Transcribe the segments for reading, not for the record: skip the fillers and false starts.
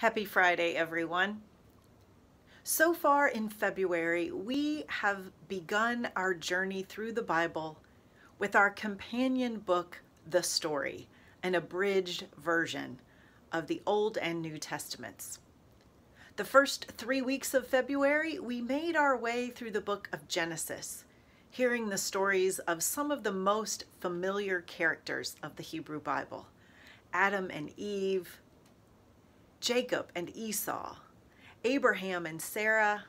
Happy Friday, everyone. So far in February, we have begun our journey through the Bible with our companion book, The Story, an abridged version of the Old and New Testaments. The first 3 weeks of February, we made our way through the book of Genesis, hearing the stories of some of the most familiar characters of the Hebrew Bible: Adam and Eve, Jacob and Esau, Abraham and Sarah,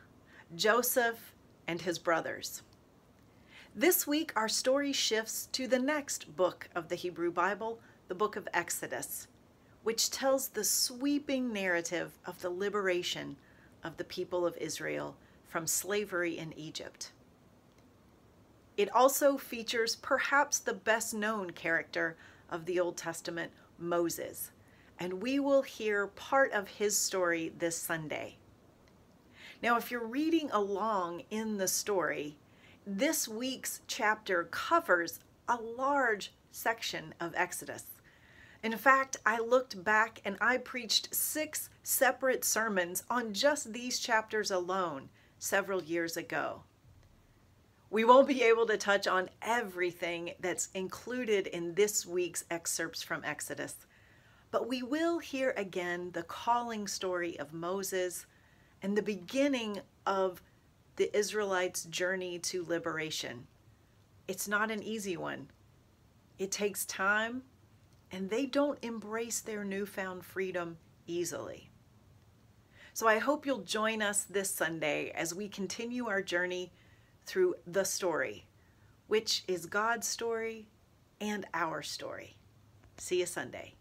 Joseph and his brothers. This week, our story shifts to the next book of the Hebrew Bible, the book of Exodus, which tells the sweeping narrative of the liberation of the people of Israel from slavery in Egypt. It also features perhaps the best known character of the Old Testament, Moses, and we will hear part of his story this Sunday. Now, if you're reading along in the story, this week's chapter covers a large section of Exodus. In fact, I looked back and I preached 6 separate sermons on just these chapters alone several years ago. We won't be able to touch on everything that's included in this week's excerpts from Exodus, but we will hear again the calling story of Moses and the beginning of the Israelites' journey to liberation. It's not an easy one. It takes time, and they don't embrace their newfound freedom easily. So I hope you'll join us this Sunday as we continue our journey through the story, which is God's story and our story. See you Sunday.